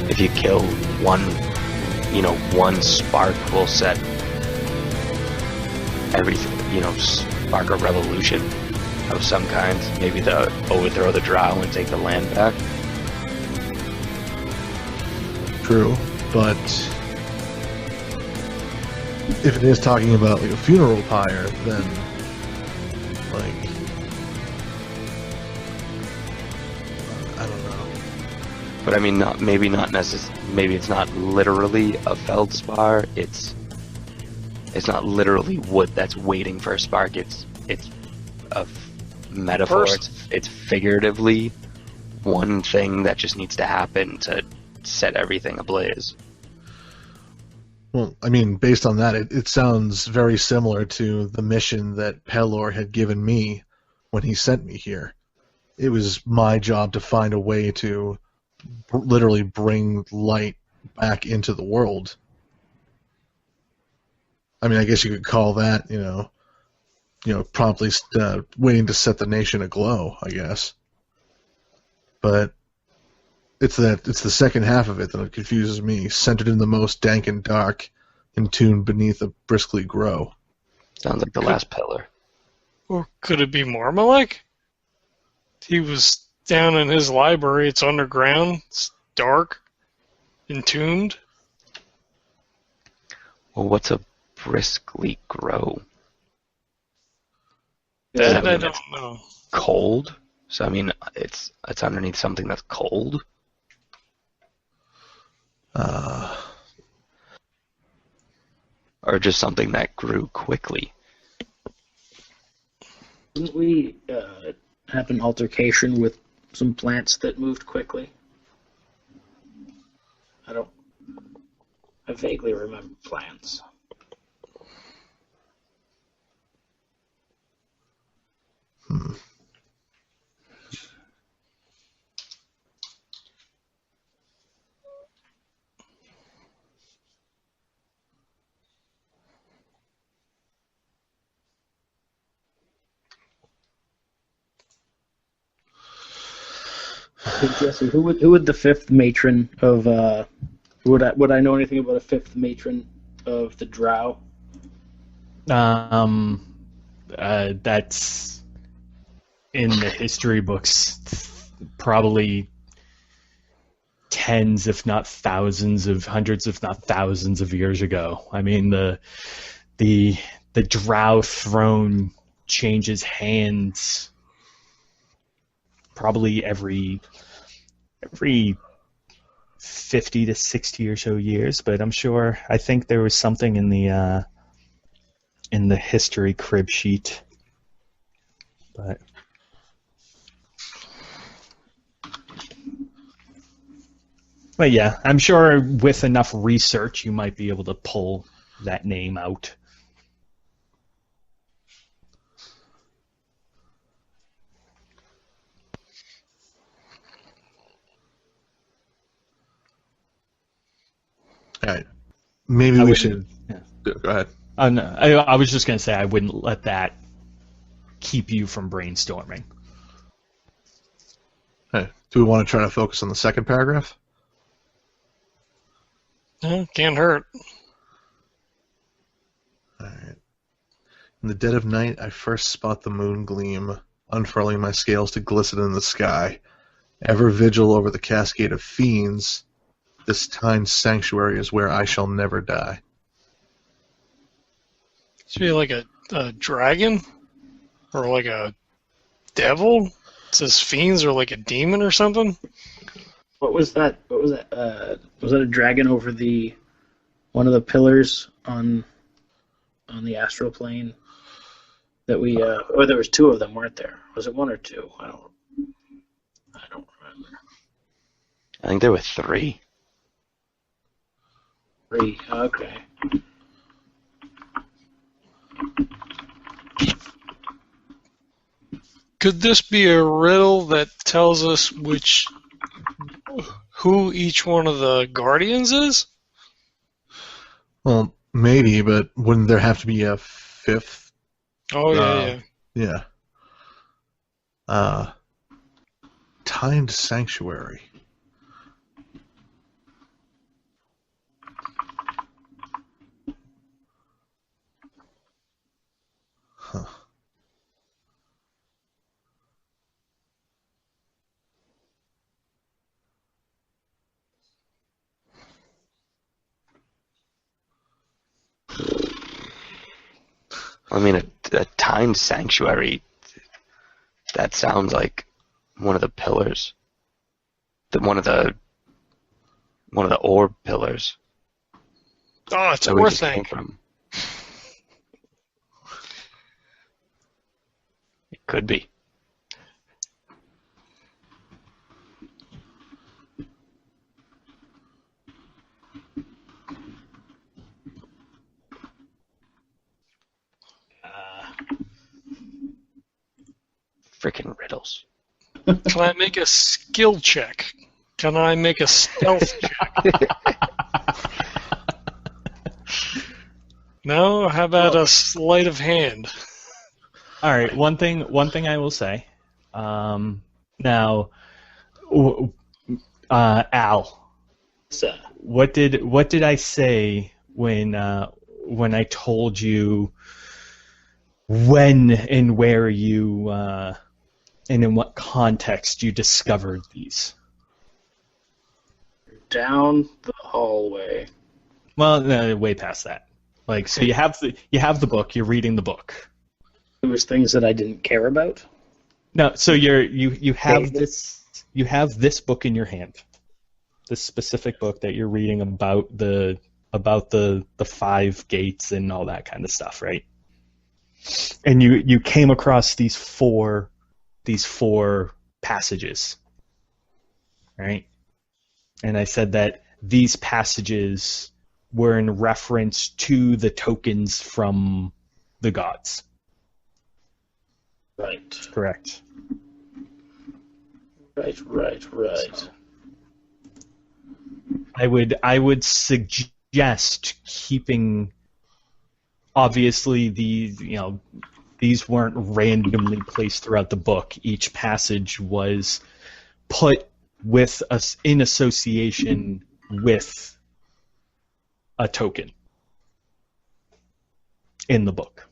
if you kill one, one spark will set everything, spark a revolution of some kind. Maybe the overthrow the drow and take the land back. True, but if it is talking about like a funeral pyre, then like I don't know. But I mean, maybe it's not literally a feldspar. It's not literally wood that's waiting for a spark. It's a metaphor. It's figuratively one thing that just needs to happen to set everything ablaze. Well, I mean, based on that, it sounds very similar to the mission that Pelor had given me when he sent me here. It was my job to find a way to literally bring light back into the world. I mean, I guess you could call that, promptly waiting to set the nation aglow, I guess. But it's the second half of it that confuses me. Centered in the most dank and dark, entombed beneath a briskly grow. Sounds like the last pillar. Or could it be Marmalek? He was down in his library. It's underground. It's dark. Entombed. Well, what's a briskly grow? That I don't know. Cold? So I mean, it's underneath something that's cold. Or just something that grew quickly. Didn't we have an altercation with some plants that moved quickly? I vaguely remember plants. Hey, Jesse, who would the fifth matron of would I know anything about a fifth matron of the Drow? That's in the history books, probably tens, if not thousands of hundreds, if not thousands of years ago. I mean, the Drow throne changes hands probably every 50 to 60 or so years, but I think there was something in the history crib sheet. But yeah, I'm sure with enough research you might be able to pull that name out. All right. Maybe we should... Yeah. Go ahead. No, I was just going to say I wouldn't let that keep you from brainstorming. Hey, do we want to try to focus on the second paragraph? Can't hurt. All right. In the dead of night, I first spot the moon gleam, unfurling my scales to glisten in the sky. Ever vigil over the cascade of fiends, this Tyne's sanctuary is where I shall never die. Should be like a dragon? Or like a devil? It says fiends or like a demon or something? What was that? Was that a dragon over one of the pillars on the astral plane? That we or there was two of them, weren't there? Was it one or two? I don't remember. I think there were 3. 3. Okay. Could this be a riddle that tells us who each one of the guardians is? Well, maybe, but wouldn't there have to be a fifth? Oh, yeah. Yeah. Timed sanctuary. I mean, a Time Sanctuary, that sounds like one of the pillars. One of the orb pillars. Oh, it's Where we just Orthanc. came from. It could be. Freaking riddles. Can I make a skill check? Can I make a stealth check? No? How about a sleight of hand? All right. One thing I will say. Now, Al, So, what did I say when I told you when and where you and in what context you discovered these? down the hallway. Well, no, way past that. Like, so you have the book. You're reading the book. It was things that I didn't care about. No, so you have this book in your hand, this specific book that you're reading about the five gates and all that kind of stuff, right? And you came across these four passages, right? And I said that these passages were in reference to the tokens from the gods. Right. Correct. Right. I would suggest keeping. Obviously, these weren't randomly placed throughout the book. Each passage was put with us in association with a token in the book.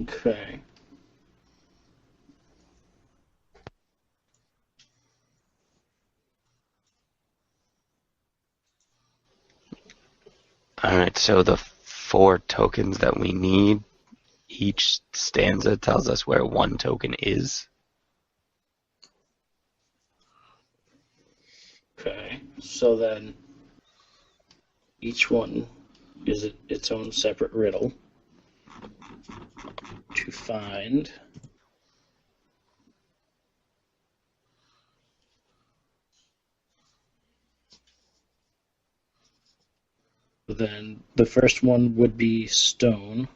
Okay. Alright, so the 4 tokens that we need, each stanza tells us where one token is. Okay. So then each one is its own separate riddle to find. Then the first one would be stone.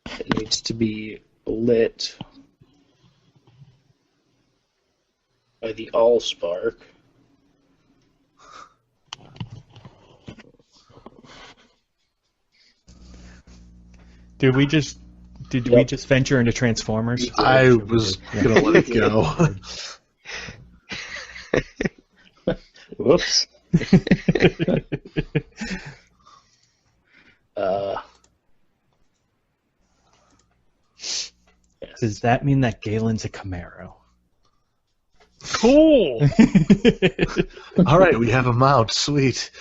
It needs to be lit by the Allspark. Did we just venture into Transformers? I was gonna let it go. Whoops. Yes. Does that mean that Galen's a Camaro? Cool! All right, we have a mount. Sweet.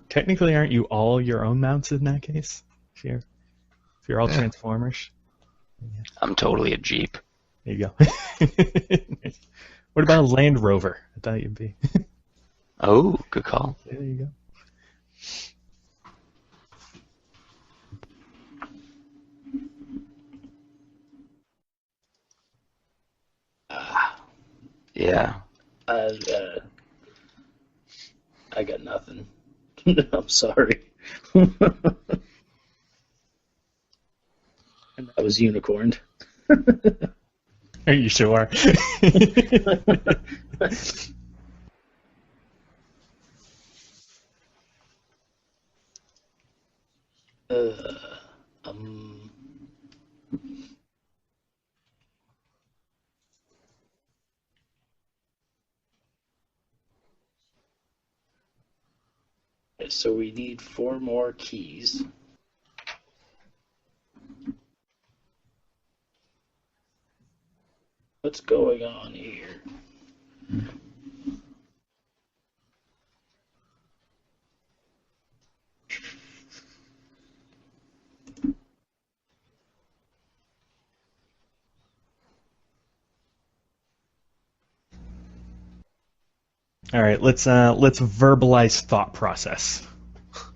Technically, aren't you all your own mounts in that case? If you're all Transformers. I'm totally a Jeep. There you go. What about a Land Rover? I thought you'd be. Oh, good call. There you go. Yeah. I got nothing. I'm sorry. And that was unicorned. Are you sure? Um, so we need 4 more keys. What's going on here? All right, let's verbalize thought process.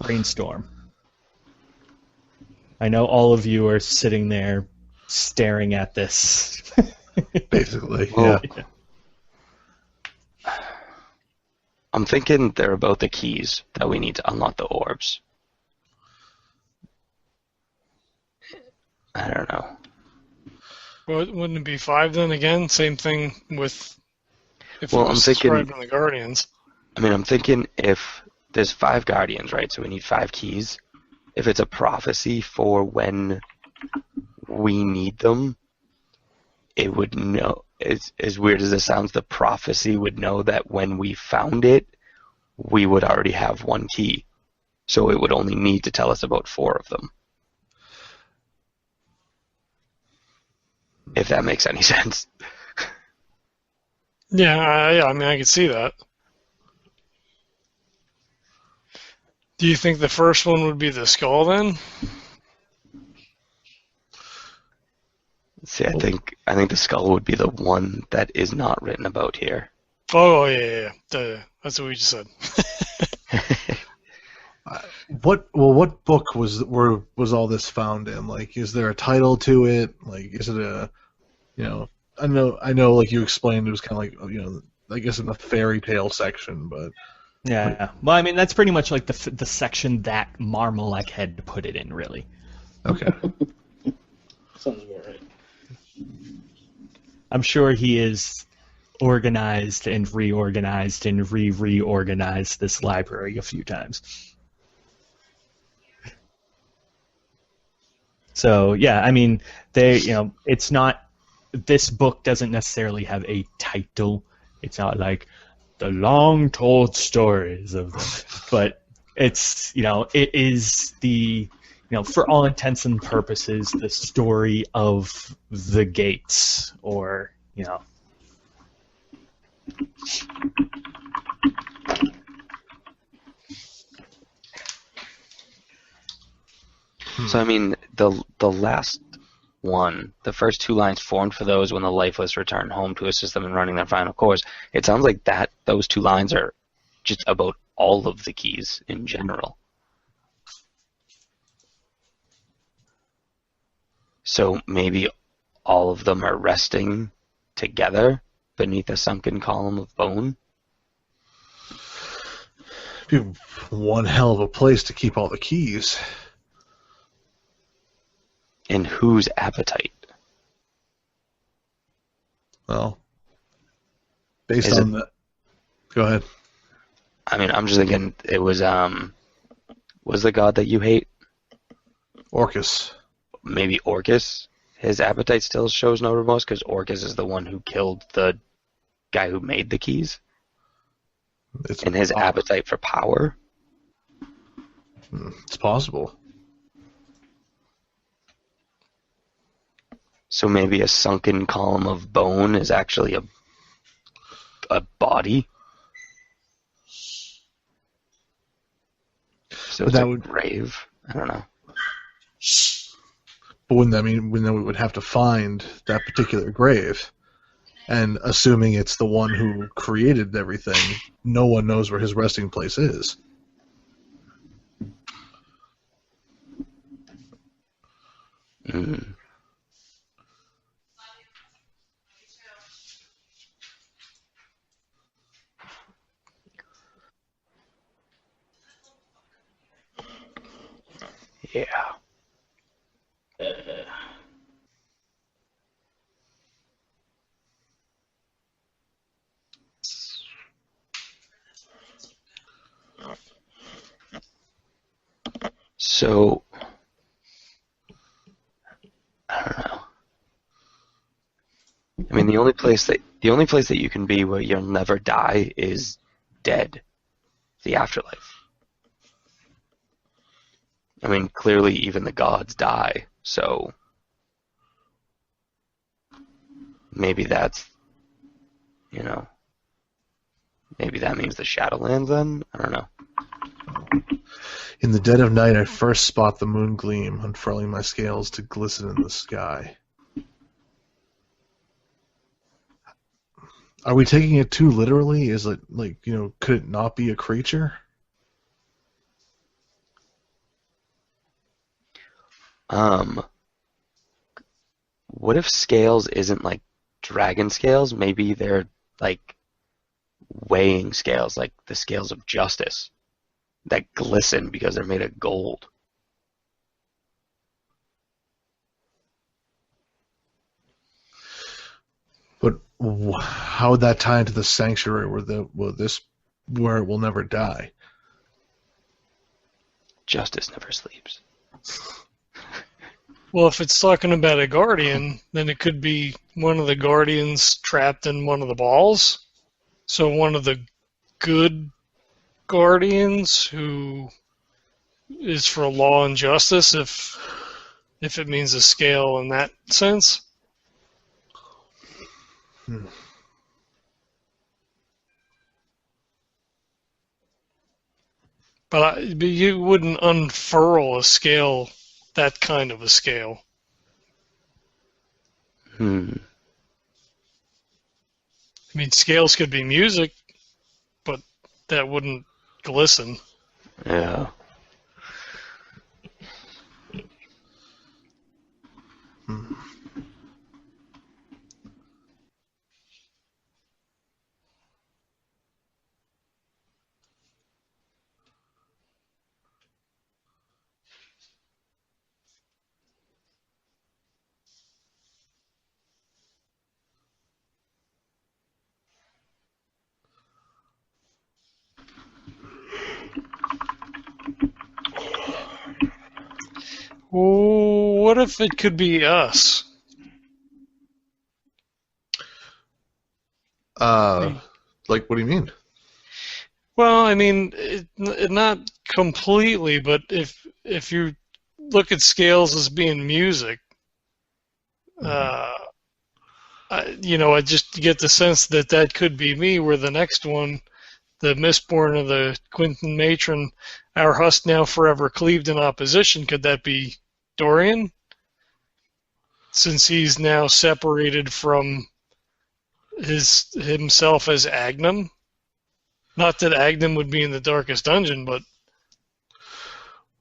Brainstorm. I know all of you are sitting there staring at this. Basically, Well, yeah. I'm thinking they're about the keys that we need to unlock the orbs. I don't know. Well, wouldn't it be 5 then again? Same thing with if Well, it was I'm thinking- described in the Guardians. I mean, I'm thinking if there's 5 guardians, right? So we need 5 keys. If it's a prophecy for when we need them, it would know. As weird as it sounds, the prophecy would know that when we found it, we would already have 1 key. So it would only need to tell us about 4 of them. If that makes any sense. Yeah, I mean, I could see that. Do you think the first one would be the skull then? See, I think the skull would be the one that is not written about here. Oh, yeah. That's what we just said. What book was all this found in? Like, is there a title to it? Like, is it a, I know, like you explained, it was kind of like, I guess in the fairy tale section, but Yeah. Well, I mean, that's pretty much like the section that Marmalek had to put it in, really. okay. Sounds about right. I'm sure he is organized and reorganized and reorganized this library a few times. So yeah, I mean, it's not. This book doesn't necessarily have a title. It's not like the long told stories of them, but it's it is the for all intents and purposes the story of the gates, or So I mean, the last one, the first 2 lines, formed for those when the lifeless return home to assist them in running their final course. It sounds like those 2 lines are just about all of the keys in general. So maybe all of them are resting together beneath a sunken column of bone. Be one hell of a place to keep all the keys. In whose appetite? Well, based on that, go ahead. I mean, I'm just thinking it was the god that you hate? Orcus. Maybe Orcus? His appetite still shows no remorse because Orcus is the one who killed the guy who made the keys? And his appetite for power? It's possible. So maybe a sunken column of bone is actually a body? So But it's that a would- grave? I don't know. But wouldn't that mean we would have to find that particular grave? And assuming it's the one who created everything, no one knows where his resting place is. Mm. Yeah. So, I don't know. I mean, the only place that you can be where you'll never die is dead, the afterlife. I mean, clearly even the gods die, so maybe that's, maybe that means the Shadowlands then? I don't know. In the dead of night, I first spot the moon gleam, unfurling my scales to glisten in the sky. Are we taking it too literally? Is it like, could it not be a creature? What if scales isn't like dragon scales? Maybe they're like weighing scales, like the scales of justice that glisten because they're made of gold. But how would that tie into the sanctuary where it will never die? Justice never sleeps. Well, if it's talking about a guardian, then it could be one of the guardians trapped in one of the balls. So one of the good guardians who is for law and justice, if it means a scale in that sense. But you wouldn't unfurl a scale, that kind of a scale. I mean, scales could be music, but that wouldn't glisten. Yeah. What if it could be us? Like, what do you mean? Well, I mean, not completely, but if you look at scales as being music, I just get the sense that that could be me, where the next one, the Mistborn of the Quinton Matron, our husk now forever cleaved in opposition, could that be Dorian? Since he's now separated from himself as Agnum. Not that Agnum would be in the darkest dungeon, but...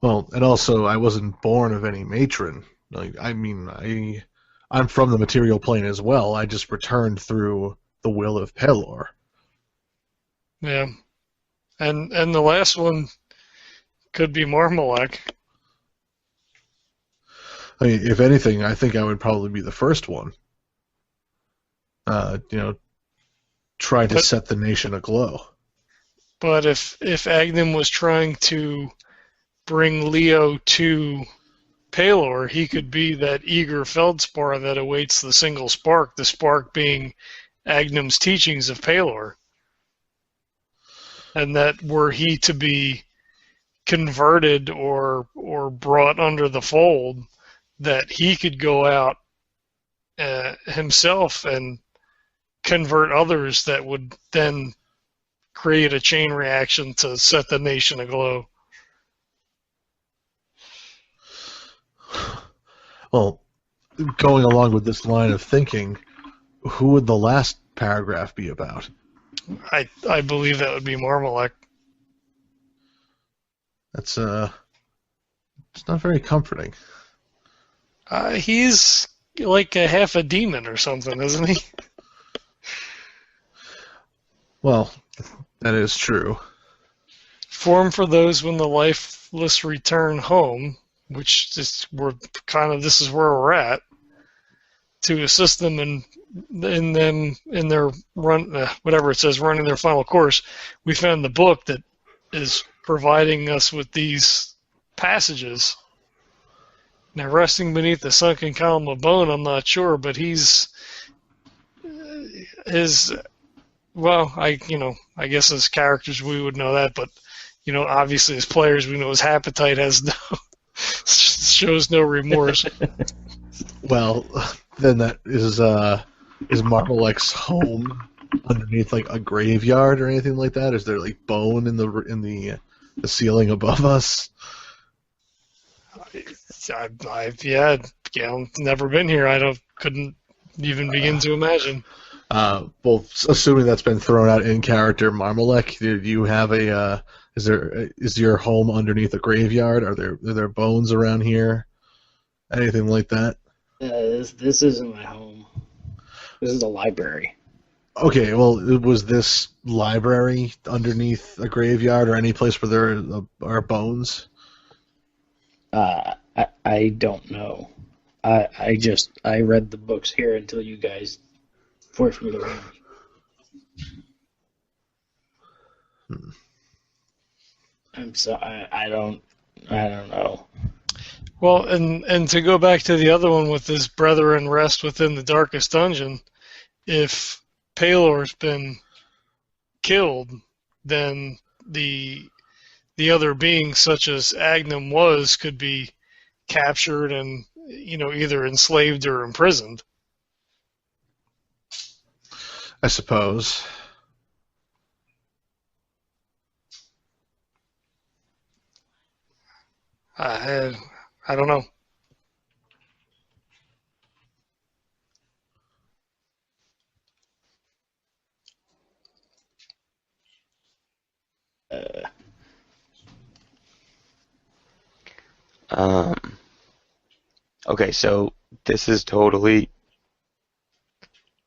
Well, and also, I wasn't born of any matron. Like, I mean, I'm from the material plane as well. I just returned through the will of Pelor. Yeah. And the last one could be Marmalek. I mean, if anything, I think I would probably be the first one. Trying to set the nation aglow. But if Agnum was trying to bring Leo to Pelor, he could be that eager feldspar that awaits the single spark, the spark being Agnum's teachings of Pelor. And that were he to be converted or brought under the fold, that he could go out himself and convert others that would then create a chain reaction to set the nation aglow. Well, going along with this line of thinking, who would the last paragraph be about? I believe that would be Marmalek. That's it's not very comforting. He's like a half a demon or something, isn't he? Well, that is true. Form for those when the lifeless return home, which this is where we're at, to assist them in their run, whatever it says, running their final course. We found the book that is providing us with these passages. Now, resting beneath the sunken column of bone, I'm not sure, but I guess as characters we would know that, but obviously as players we know his appetite shows no remorse. Well, then that is Marmalek's home underneath like a graveyard or anything like that? Is there like bone in the ceiling above us? I've never been here. Couldn't even begin to imagine. Well, assuming that's been thrown out in character, Marmalek, did you have a? Is your home underneath a graveyard? Are there bones around here? Anything like that? This isn't my home. This is a library. Okay, well, was this library underneath a graveyard or any place where there are bones? I don't know. I read the books here until you guys forced me to read. I don't know. Well, and to go back to the other one with this brethren rest within the darkest dungeon, if Palor's been killed, then the other beings, such as Agnum was, could be captured and either enslaved or imprisoned. I suppose. I don't know. Okay, so this is totally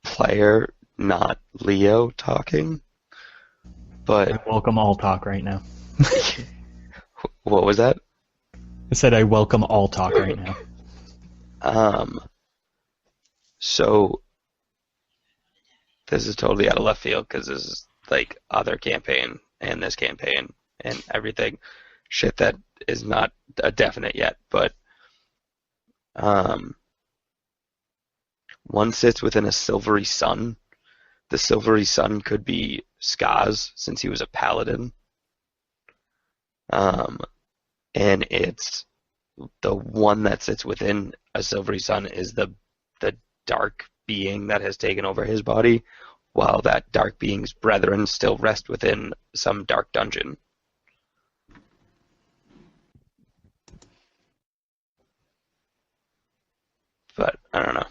player, not Leo talking. But I welcome all talk right now. what was that? I said I welcome all talk right now. So this is totally out of left field because this is like other campaign and this campaign and everything. Shit that is not a definite yet, but one sits within a silvery sun. The silvery sun could be Skaz, since he was a paladin. And it's the one that sits within a silvery sun is the dark being that has taken over his body, while that dark being's brethren still rest within some dark dungeon. But I don't know.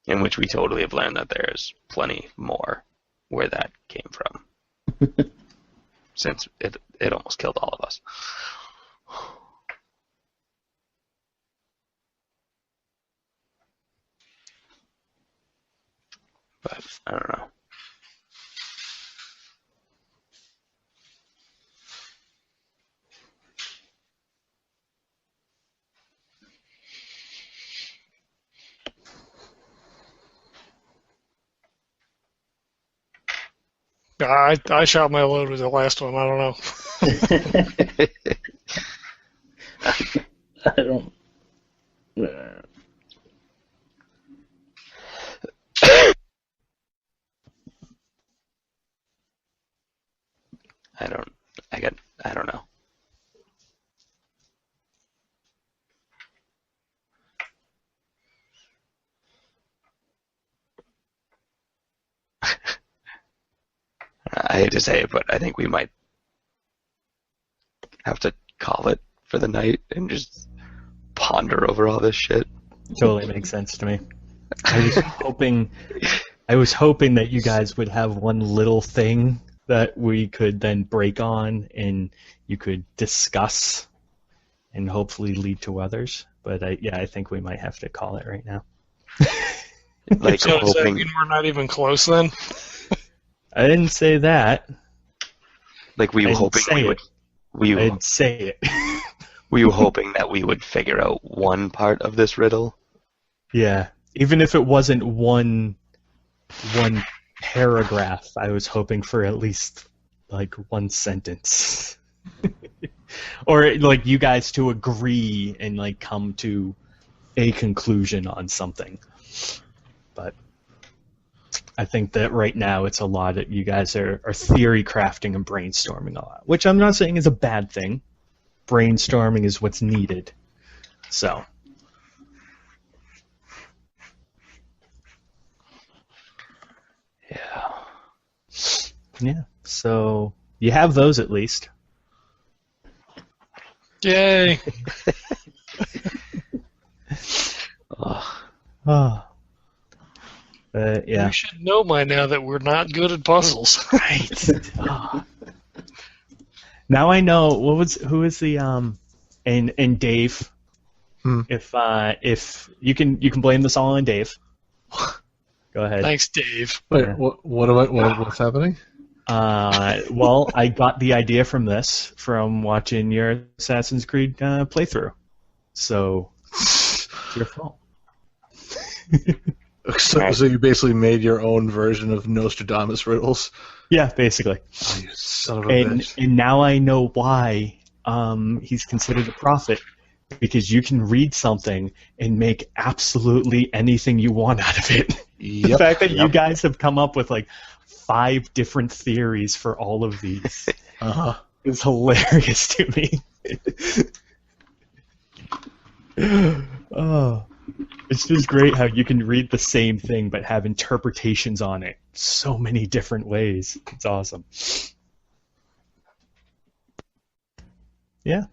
In which we totally have learned that there's plenty more where that came from. Since it almost killed all of us. But I don't know. I shot my load with the last one. I don't know. I don't. I don't know. I hate to say it, but I think we might have to call it for the night and just ponder over all this shit. Totally makes sense to me. I was hoping that you guys would have one little thing that we could then break on and you could discuss and hopefully lead to others. But I think we might have to call it right now. Like So does that hoping, mean we're not even close then? I didn't say that. like we were I didn't hoping say we it. would. I didn't say it. We were hoping that we would figure out one part of this riddle. Yeah, even if it wasn't one paragraph, I was hoping for at least like one sentence, or like you guys to agree and like come to a conclusion on something. But I think that right now it's a lot that you guys are theory crafting and brainstorming a lot, which I'm not saying is a bad thing. Brainstorming is what's needed. So. Yeah. Yeah, so you have those at least. Yay! Oh, Yeah. You should know by now that we're not good at puzzles. Right. Oh. Now I know who is the and Dave. If you can blame this all on Dave. Go ahead. Thanks, Dave. Wait, Yeah. what's happening? Well, I got the idea from watching your Assassin's Creed playthrough. So it's your fault. So you basically made your own version of Nostradamus riddles? Yeah, basically. Oh, you son of a And bitch. now I know why he's considered a prophet, because you can read something and make absolutely anything you want out of it. The fact that you guys have come up with like 5 different theories for all of these is hilarious to me. Oh, it's just great how you can read the same thing but have interpretations on it so many different ways. It's awesome. Yeah.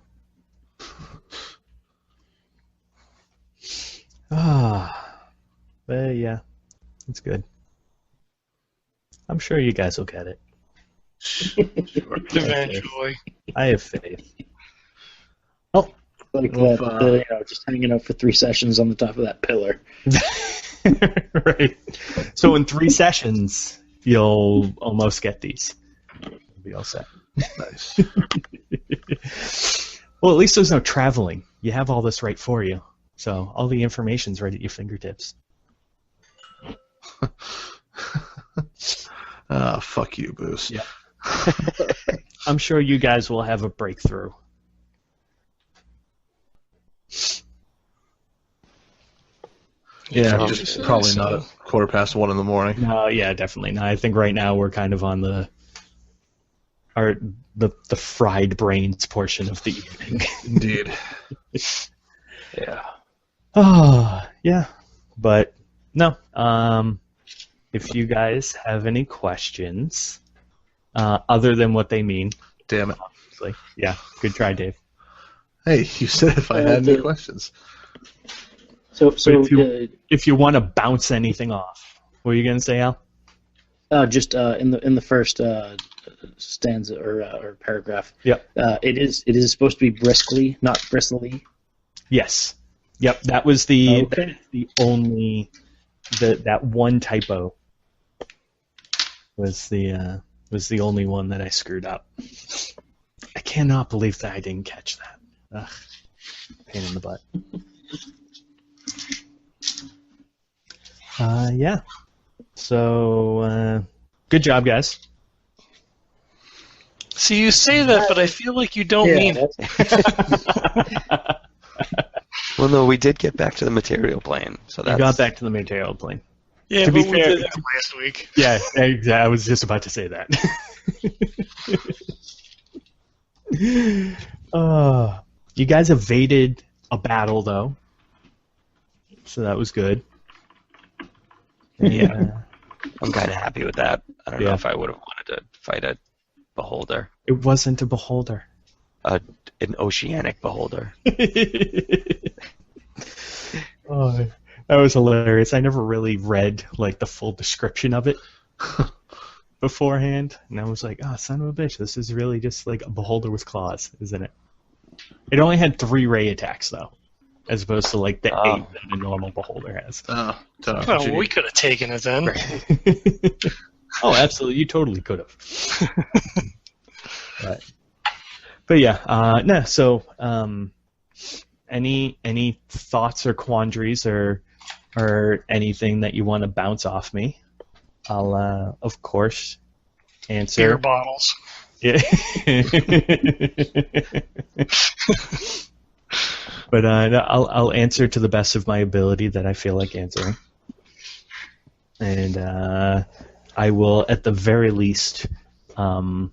But yeah, it's good. I'm sure you guys will get it. Eventually. I have faith. Like Well, that, just hanging out for 3 sessions on the top of that pillar. Right. So in 3 sessions, you'll almost get these. You'll be all set. Nice. Well, at least there's no traveling. You have all this right for you. So all the information's right at your fingertips. Fuck you, Boos. Yeah. I'm sure you guys will have a breakthrough. Yeah, Yeah, just probably not at 1:15 in the morning. No, yeah, definitely not. I think right now we're kind of on the fried brains portion of the evening. Indeed. yeah. Oh, yeah. But no. If you guys have any questions, other than what they mean, Damn it. obviously. Yeah, good try, Dave. Hey, you said if I had any questions. So If you want to bounce anything off, what are you gonna say, Al? just in the first stanza or paragraph. Yep. It is supposed to be briskly, not bristly. Yes. Yep. That was the Okay. the only that one typo was the only one that I screwed up. I cannot believe that I didn't catch that. Ugh. Pain in the butt. Yeah. So, good job, guys. See, you say that, but I feel like you don't mean it. Well, no, we did get back to the material plane, so We that's got back to the material plane. Yeah, To be but we fair- did that last week. Yeah, exactly. I was just about to say that. You guys evaded a battle, though, so that was good. Yeah, I'm kind of happy with that. I don't know Yeah. if I would have wanted to fight a beholder, it wasn't a beholder. an oceanic beholder. Oh, that was hilarious. I never really read like the full description of it beforehand, and I was like, "Oh, son of a bitch! This is really just like a beholder with claws, isn't it?" It only had 3 ray attacks though, as opposed to like the 8 that a normal beholder has. Well, we could have taken it then. Oh, absolutely! You totally could have. But yeah, no. So, any thoughts or quandaries or anything that you want to bounce off me? I'll of course answer. Beer bottles. Yeah. But I'll answer to the best of my ability that I feel like answering, and I will at the very least kind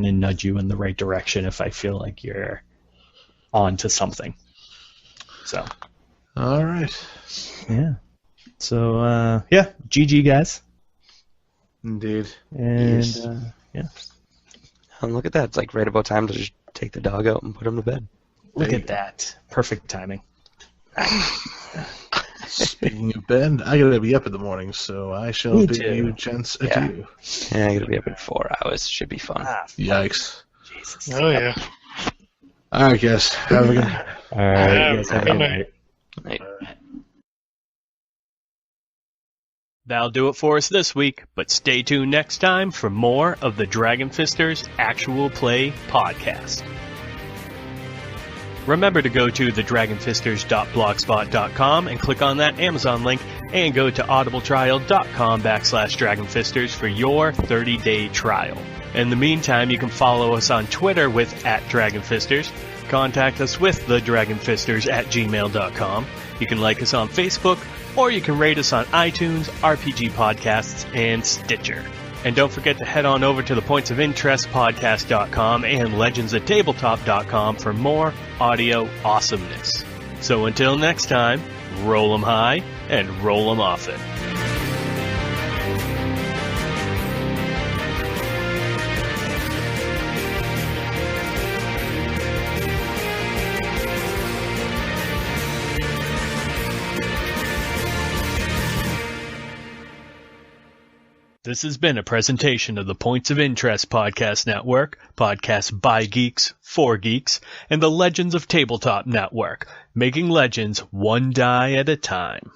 of nudge you in the right direction if I feel like you're on to something. So. All right. Yeah. So yeah, GG guys. Indeed. And Yes. yeah. And look at that. It's like right about time to just take the dog out and put him to bed. Look at that. Perfect timing. Speaking of bed, I gotta be up in the morning, so I shall Me bid too. you gents Yeah. adieu. Yeah, I'm gonna be up in 4 hours. Should be fun. Yikes. Jesus. Oh yeah. All right, guys. Have a good night. All right, you guys have a Good good night. night. Right. That'll do it for us this week, but stay tuned next time for more of the Dragon Fisters Actual Play podcast. Remember to go to thedragonfisters.blogspot.com and click on that Amazon link, and go to audibletrial.com/dragonfisters for your 30-day trial. In the meantime, you can follow us on Twitter with @dragonfisters, contact us with thedragonfisters@gmail.com. You can like us on Facebook, or you can rate us on iTunes, RPG Podcasts, and Stitcher. And don't forget to head on over to the Points of Interest podcast.com and legendsoftabletop.com for more audio awesomeness. So until next time, roll 'em high and roll 'em often. This has been a presentation of the Points of Interest Podcast Network, podcasts by geeks, for geeks, and the Legends of Tabletop Network, making legends one die at a time.